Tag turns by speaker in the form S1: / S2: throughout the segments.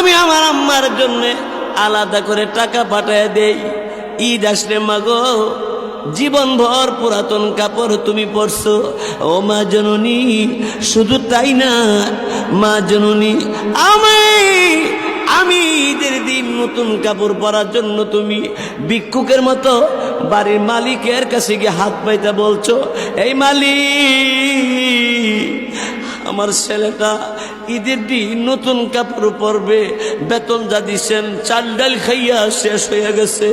S1: আমি আমার আম্মার জন্য আলাদা করে টাকা পাঠায় দেই। ঈদ আসলে মাগো জীবন ভর পুরাতন কাপড় তুমি পরছো। ও মা জননী, শুধু তাই না মা জননী, আমি ঈদের দিন নতুন কাপড় পরার জন্য তুমি ভিক্ষুকের মতো বাড়ির মালিকের কাছে গিয়ে হাত পাইতে বলছো, এই মালিক আমার ছেলেটা ঈদের দিন নতুন কাপড় পরবে, বেতন যা দিচ্ছেন চাল ডাল খাইয়া শেষ হয়ে গেছে,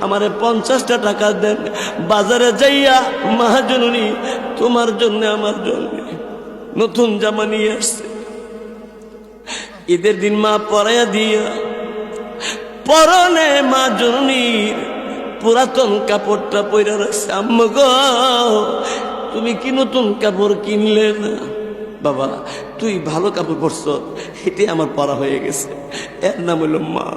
S1: আমারে 50টা টাকা দেন, বাজারে যাইয়া মহাজননী তোমার জন্য আমার জন্য নতুন জামা নিয়ে আসছে। ঈদের দিন মা পরাইয়া দিয়া পরনে মা জননীর পুরাতন কাপড়টা পইরা রাখছে। আম্মা গো, তুমি কি নতুন কাপড় কিনলে না? বাবা তুই ভালো কাপড় পরছ, এটাই আমার পরা হয়ে গেছে। এর নাম হইল মা।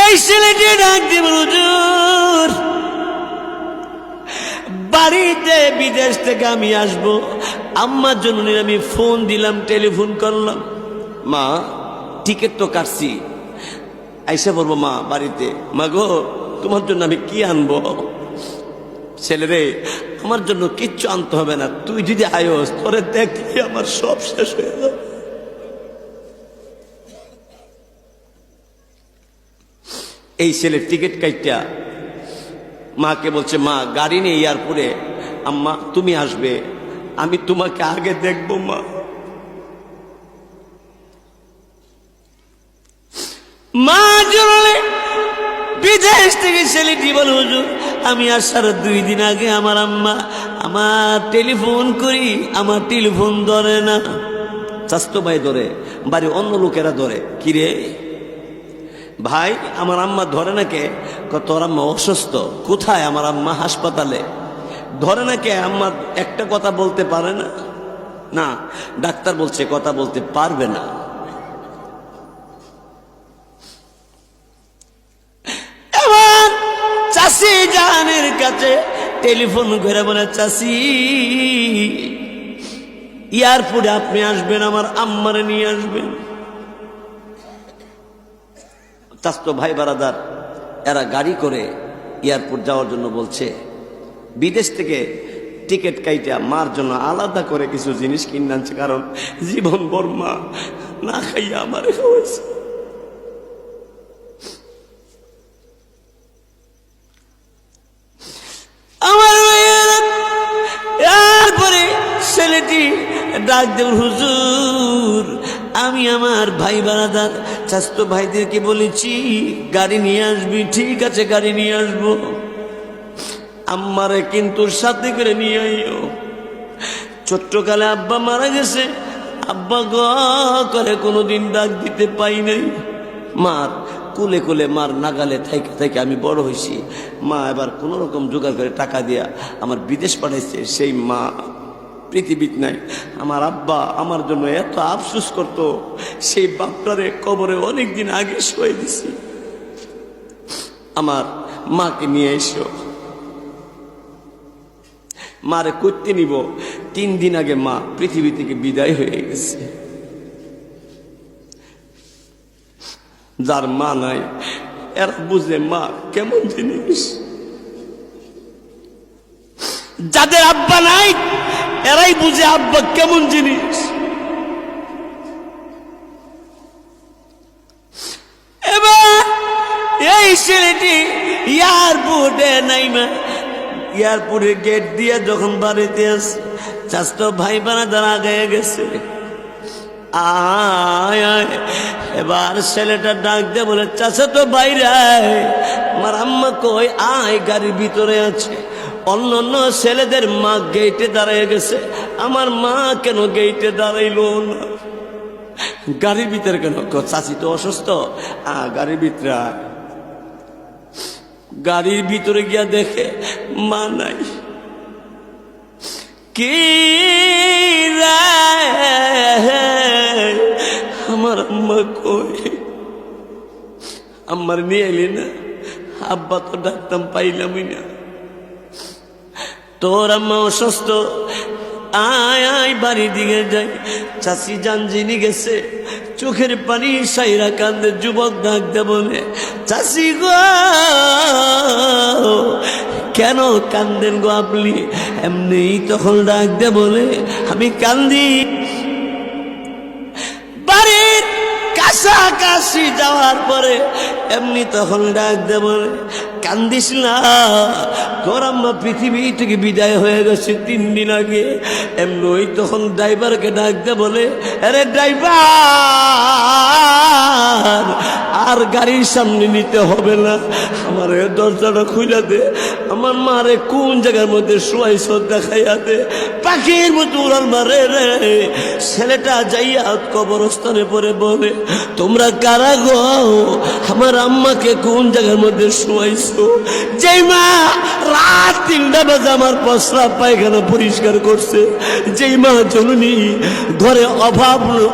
S1: এই ছেলেটি ডাক দিব, হুজুর বাড়িতে বিদেশ থেকে আমি আসবো, আম্মার জন্য আমি ফোন দিলাম, টেলিফোন করলাম, মা টিকিট তো কাটছি, আইসা বলবো মা বাড়িতে। মা গো তোমার জন্য আমি কি আনবো? ছেলে রে, আমার জন্য কিচ্ছু আনতে হবে না, তুই যদি আয়োস তোরে দেখলি আমার সব শেষ হয়ে যাবে। এই ছেলে টিকিট কাইটা মাকে বলছে, মা গাড়ি নেই এয়ারপোর্টে, আম্মা তুমি আসবে, আমি তোমাকে আগে দেখবো মা। মা জনলে বিদেশ থেকে ছেলেটি বল, হুজুর আমি আসার 2 দিন আগে আমার আম্মা আমার টেলিফোন করি, আমার টেলিফোন ধরে না। স্বাস্থ্য ভাই ধরে, বাড়ি অন্য লোকেরা ধরে, কিরে ভাই আমার আম্মা ধরে না কে? তোর আম্মা অসুস্থ। কোথায়? আমার আম্মা হাসপাতালে। ধরে না কে? আম্মা একটা কথা বলতে পারে না। না, ডাক্তার বলছে কথা বলতে পারবে না। এবার চাষি জাহানের কাছে টেলিফোন করে বলে, চাষি এয়ারপোর্টে আপনি আসবেন, আমার আম্মারে নিয়ে আসবেন। চাস্তো ভাই বারাদার এরা গাড়ি করে এয়ারপোর্ট যাওয়ার জন্য বলছে। বিদেশ থেকে টিকিট কাইটা মার জন্য আলাদা করে কিছু জিনিস কিনে আনছে, কারণ জীবন ভর মা না খাইয়া আমারে হয়েছে। আমার এরপরে ছেলেটি ডাক দেব, হুজুর আমি আমার ভাই বারাদার চাস্তো ভাইদেরকে বলেছি গাড়ি নিয়ে আসবি। ঠিক আছে গাড়ি নিয়ে আসবো, আম্মারে কিন্তু সাথে করে নিয়ে আইও। ছোট্টকালে আব্বা মারা গেছে, আব্বা গ করে কোনোদিন ডাক দিতে পাই নাই। মার কুলে কুলে মার নাগালে থেকে থেকে আমি বড় হয়েছি। মা এবার কোনো রকম জোগাড় করে টাকা দিয়া আমার বিদেশ পাঠাইছে, সেই মা পৃথিবীত নাই। আমার আব্বা আমার জন্য এত আফসোস করত, সেই বাপটারে কবরে অনেকদিন আগে শুয়ে দিছি। আমার মাকে নিয়ে এসো, মারে করতে নিব। 3 দিন আগে মা পৃথিবী থেকে বিদায় হয়ে গেছে। যার মা নাই এরা বুঝে মা কেমন জিনিস। যাদের আব্বা নাই এরাই বুঝে আব্বা কেমন জিনিস। এবার এই ছেলেটি এয়ারপোর্টে নাইমা এয়ারপোর্টের গেট দিয়ে যখন বাড়িতে আসে, চাচতো ভাই বানাদার আগে গেছে। আয় আয়, এবার ছেলেটা ডাক দিয়ে বলে, চাচাতো বাইরে আমার আম্মা কই? আয় গাড়ির ভিতরে আছে। অন্য অন্য ছেলেদের মা গেটে দাঁড়িয়ে গেছে, আমার মা কেন গেটে দাঁড়াইলো না? গাড়ির ভিতরে কেন? চাচি তো অসুস্থ। গাড়ির ভিতরে আয়। গাড়ির ভিতরে গিয়া দেখে মা নাই। কি আমার আম্মা কই? আম্মার নিয়ে এলি না? আব্বা তো ডাকতাম পাইলামই না। তোর আম্মা অসুস্থ, আয় আয় বাড়ি দিকে যাই। চাচি জান যিনি গেছে, চোখের পানি সাইরা কান্দে। যুবক ডাকতে বলে, চাচি গো কেন কান্দেন গো আপনি? এমনি তখন ডাকতে বলে, আমি কান্দি বাড়ির কাছাকাছি যাওয়ার পরে। এমনি তখন ডাকতে বলে, কান্দিস না, তোর আম্মা পৃথিবী থেকে বিদায় হয়ে গেছে 3 দিন আগে। এমনি ওই তখন ড্রাইভারকে ডাকতে বলে, আরে ড্রাইভার আর গাড়ির সামনে নিতে হবে না, আমার দরজাটা খুলে দে, আমার মারে কোন জায়গার মধ্যে শোয়াইছ দেখাইয়া দে। পাখির মতো উড়াল মারে রে। ছেলেটা যাইয়া কবরস্থানে পরে বলে, তোমরা কারা গো? আমার আম্মাকে কোন জায়গার মধ্যে শোয়াইছো? যেই মা রাত 3টা বাজে আমার প্রস্রাব পায়খানা পরিষ্কার করছে, যেই মা জননী ঘরে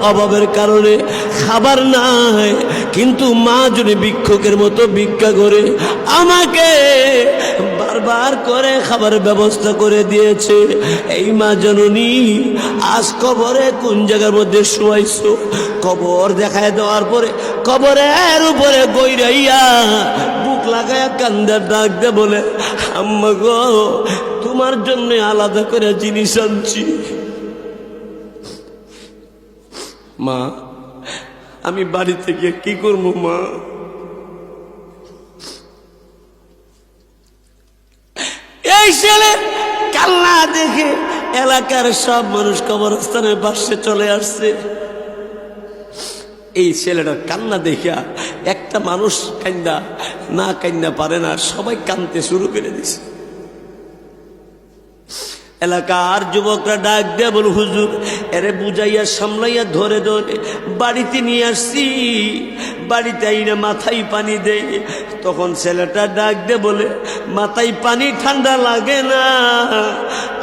S1: অভাবের কারণে খাবার নাই, কিন্তু মা যদি ভিক্ষুকের মতো ভিক্ষা করে আমাকে বারবার করে খাবারের ব্যবস্থা করে দিয়েছে, এই মা জননী আজ কবরে কোন জায়গার মধ্যে শোয়াইছো? কবর দেখায় দেওয়ার পরে কবরের উপরে গইরাইয়া বুক লাগায়া কান্দার ডাক দে বলে, আম্মা গো তোমার জন্য আলাদা করে জিনিস আনছি। মা আমি বাড়িতে গিয়ে কি করবো মা? এই ছেলে কান্না দেখে এলাকার সব মানুষ কবরস্থানের পাশে চলে আসছে। এই ছেলেটার কান্না দেখিয়া একটা মানুষ কান্দা না কান্দা পারে না, সবাই কাঁদতে শুরু করে দিছে। এলাকার যুবকরা ডাক দেয়া বল, হুজুর এরে বুঝাইয়া সামলাইয়া ধরে ধরে বাড়িতে নিয়ে আসছি। বাড়িতে আইনা মাথায় পানি দেয়। তখন ছেলেটা ডাক দে বলে, মাথায় পানি ঠান্ডা লাগে না,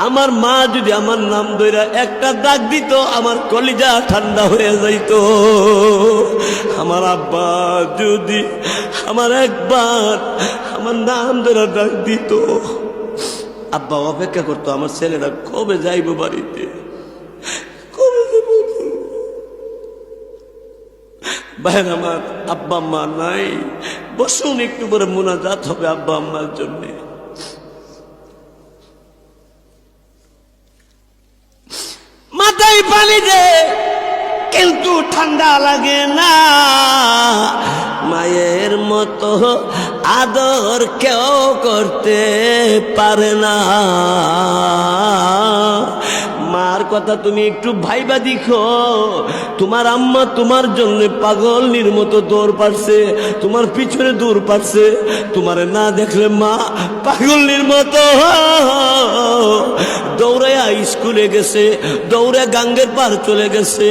S1: আমার মা যদি আমার নাম ধরে একটা ডাক দিত আমার কলিজা ঠান্ডা হয়ে যাইত। আমার আব্বা যদি আমার একবার আমার নাম ধরে ডাক দিত, আব্বা অপেক্ষা করতো আমার ছেলেরা কবে যাইব বাড়িতে, কবে যাইব। ভাই আমার আব্বা আম্মা নাই, বসুন একটু পরে মোনাজাত হবে আব্বা আম্মার জন্য। মাথায় পানি দে কিন্তু ঠান্ডা লাগে না। মায়ের মতো আদর কেউ করতে পারে না। মার কথা তুমি একটু ভাইবা দেখো, তোমার আম্মা তোমার জন্য পাগলনির মতো দৌড় পারছে, তোমার পিছনে দৌড় পারছে। তোমারে না দেখলে মা পাগলনির মতো দৌড়াইয়া স্কুলে গেছে, দৌড়ে গাঙ্গের পার চলে গেছে,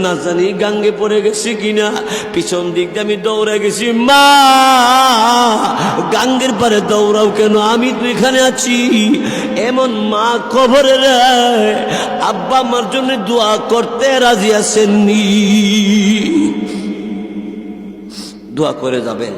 S1: না জানি গাঙ্গে পড়ে গেছি কিনা। পিছন দিক দিয়ে আমি দৌড়ে গেছি, মা গাঙ্গের পারে দৌড়াও কেন, আমি তো এখানে আছি। এমন মা কবরে রে আব্বা আমার জন্য দোয়া করতে রাজি আছেননি। দোয়া করে যাবেন।